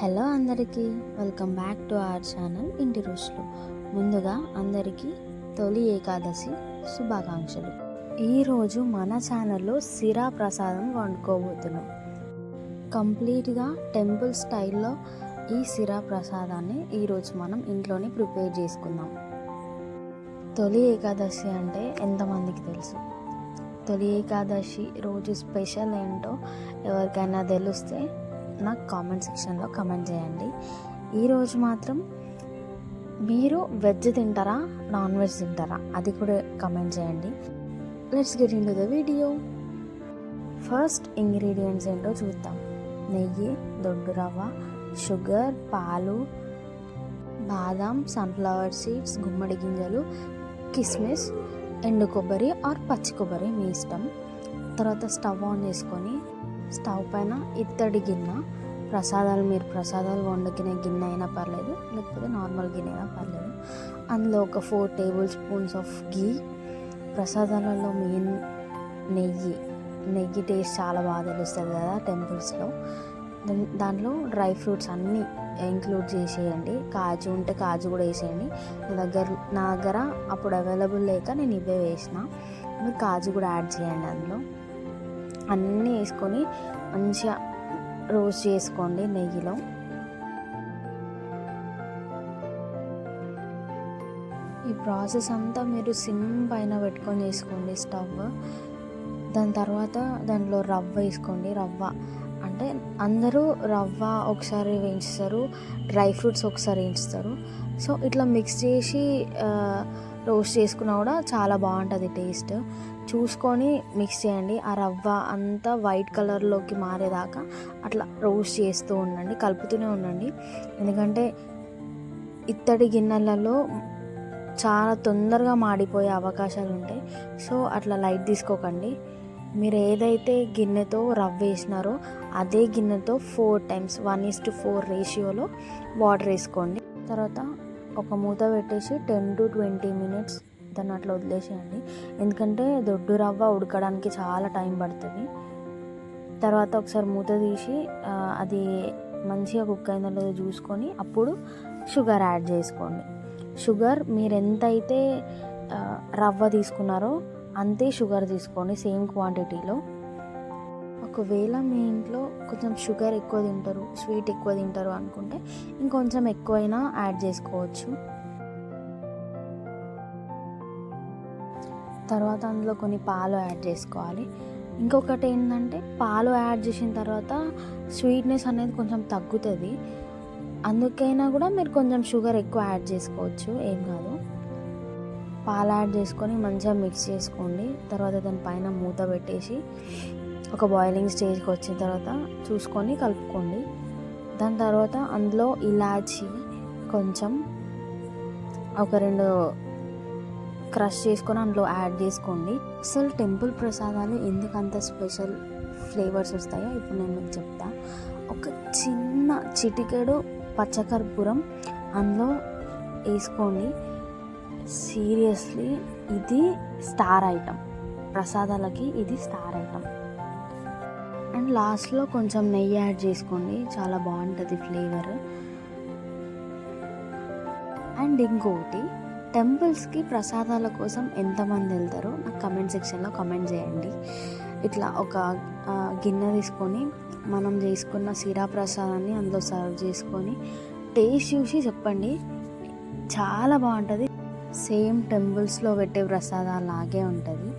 Hello అందరికీ, welcome back to our channel ఇంటి రుచులు. ముందుగా అందరికీ తొలి ఏకాదశి శుభాకాంక్షలు. ఈరోజు మన ఛానల్లో సిరా ప్రసాదం వండుకోబోతున్నాం. కంప్లీట్గా టెంపుల్ స్టైల్లో ఈ సిరా ప్రసాదాన్ని ఈరోజు మనం ఇంట్లోనే ప్రిపేర్ చేసుకుందాం. తొలి ఏకాదశి అంటే ఎంతమందికి తెలుసు? తొలి ఏకాదశి రోజు స్పెషల్ ఏంటో ఎవరికైనా తెలిస్తే నాకు కామెంట్ సెక్షన్లో కమెంట్ చేయండి. ఈరోజు మాత్రం మీరు వెజ్ తింటారా, నాన్ వెజ్ తింటారా, అది కూడా కమెంట్ చేయండి. Let's get in to the video. First ingredients ఏంటో చూద్దాం. నెయ్యి, దొడ్డు రవ్వ, షుగర్, పాలు, బాదాం, సన్ఫ్లవర్ సీడ్స్, గుమ్మడి గింజలు, కిస్మిస్, ఎండు కొబ్బరి ఆర్ పచ్చి కొబ్బరి మీ ఇష్టం. తర్వాత స్టవ్ ఆన్ చేసుకొని స్టవ్ పైన ఇత్తడి గిన్నె, మీరు ప్రసాదాలు వండుకునే గిన్నె అయినా పర్లేదు, లేకపోతే నార్మల్ గిన్నె అయినా పర్లేదు. అందులో ఒక 4 టేబుల్ స్పూన్స్ ఆఫ్ గీ. ప్రసాదాలలో మెయిన్ నెయ్యి టేస్ట్ చాలా బాగా తెలుస్తుంది కదా టెంపుల్స్లో. దాంట్లో డ్రై ఫ్రూట్స్ అన్నీ ఇంక్లూడ్ చేసేయండి. కాజు ఉంటే కాజు కూడా వేసేయండి. నా దగ్గర అప్పుడు అవైలబుల్ లేక నేను ఇవే వేసిన. మీరు కాజు కూడా యాడ్ చేయండి. అందులో అన్నీ వేసుకొని మంచిగా రోస్ట్ చేసుకోండి నెయ్యిలో. ఈ ప్రాసెస్ అంతా మీరు సిమ్ పైన పెట్టుకొని చేసుకోండి స్టవ్. దాని తర్వాత దాంట్లో రవ్వ వేసుకోండి. రవ్వ అంటే అందరూ రవ్వ ఒకసారి వేయించుతారు, డ్రై ఫ్రూట్స్ ఒకసారి వేయించుతారు. సో ఇట్లా మిక్స్ చేసి రోస్ట్ చేసుకున్నా కూడా చాలా బాగుంటుంది టేస్ట్. చూసుకొని మిక్స్ చేయండి. ఆ రవ్వ అంతా వైట్ కలర్లోకి మారేదాకా అట్లా రోస్ట్ చేస్తూ ఉండండి, కలుపుతూనే ఉండండి. ఎందుకంటే ఇత్తడి గిన్నెలలో చాలా తొందరగా మాడిపోయే అవకాశాలు ఉంటాయి. సో అట్లా లైట్ తీసుకోకండి. మీరు ఏదైతే గిన్నెతో రవ్వ వేసినారో అదే గిన్నెతో 4 times 1:4 రేషియోలో వాటర్ వేసుకోండి. తర్వాత ఒక మూత పెట్టేసి 10 to 20 minutes దాన్ని అట్లా వదిలేసేయండి. ఎందుకంటే దొడ్డు రవ్వ ఉడకడానికి చాలా టైం పడుతుంది. తర్వాత ఒకసారి మూత తీసి అది మంచిగా కుక్ అయిందో లేదో చూసుకొని అప్పుడు షుగర్ యాడ్ చేసుకోండి. షుగర్ మీరు ఎంతైతే రవ్వ తీసుకున్నారో అంతే షుగర్ తీసుకోండి, సేమ్ క్వాంటిటీలో. ఒకవేళ మీ ఇంట్లో కొంచెం షుగర్ ఎక్కువ తింటారు, స్వీట్ ఎక్కువ తింటారు అనుకుంటే ఇంకొంచెం ఎక్కువైనా యాడ్ చేసుకోవచ్చు. తర్వాత అందులో కొన్ని పాలు యాడ్ చేసుకోవాలి. ఇంకొకటి ఏంటంటే పాలు యాడ్ చేసిన తర్వాత స్వీట్నెస్ అనేది కొంచెం తగ్గుతుంది. అందుకైనా కూడా మీరు కొంచెం షుగర్ ఎక్కువ యాడ్ చేసుకోవచ్చు, ఏం కాదు. పాలు యాడ్ చేసుకొని మంచిగా మిక్స్ చేసుకోండి. తర్వాత దానిపైన మూత పెట్టేసి ఒక బాయిలింగ్ స్టేజ్కి వచ్చిన తర్వాత చూసుకొని కలుపుకోండి. దాని తర్వాత అందులో ఇలాచి కొంచెం ఒక 2 క్రష్ చేసుకొని అందులో యాడ్ చేసుకోండి. అసలు టెంపుల్ ప్రసాదాలు ఎందుకంత స్పెషల్ ఫ్లేవర్స్ వస్తాయో ఇప్పుడు నేను మీకు చెప్తా. ఒక చిన్న చిటికెడు పచ్చకర్పూరం అందులో వేసుకోండి. సీరియస్లీ ఇది స్టార్ ఐటమ్, ప్రసాదాలకి ఇది స్టార్ ఐటమ్. అండ్ లాస్ట్లో కొంచెం నెయ్యి యాడ్ చేసుకోండి, చాలా బాగుంటుంది ఫ్లేవర్. అండ్ ఇంకొకటి, టెంపుల్స్కి ప్రసాదాల కోసం ఎంతమంది వెళ్తారో నాకు కమెంట్ సెక్షన్లో కమెంట్ చేయండి. ఇట్లా ఒక గిన్నె తీసుకొని మనం చేసుకున్న సిరా ప్రసాదాన్ని అందులో సర్వ్ చేసుకొని టేస్ట్ చూసి చెప్పండి. చాలా బాగుంటుంది. సేమ్ టెంపుల్స్లో పెట్టే ప్రసాదాలు లాగే ఉంటుంది.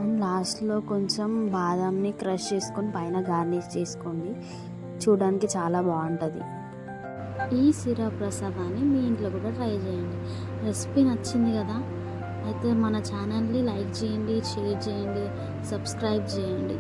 అండ్ లాస్ట్లో కొంచెం బాదాంని క్రష్ చేసుకొని పైన గార్నిష్ చేసుకోండి. చూడడానికి చాలా బాగుంటుంది. ఈ సిరా ప్రసాదాన్ని మీ ఇంట్లో కూడా ట్రై చేయండి. రెసిపీ నచ్చింది కదా, అయితే మన ఛానల్ని లైక్ చేయండి, షేర్ చేయండి, సబ్స్క్రైబ్ చేయండి.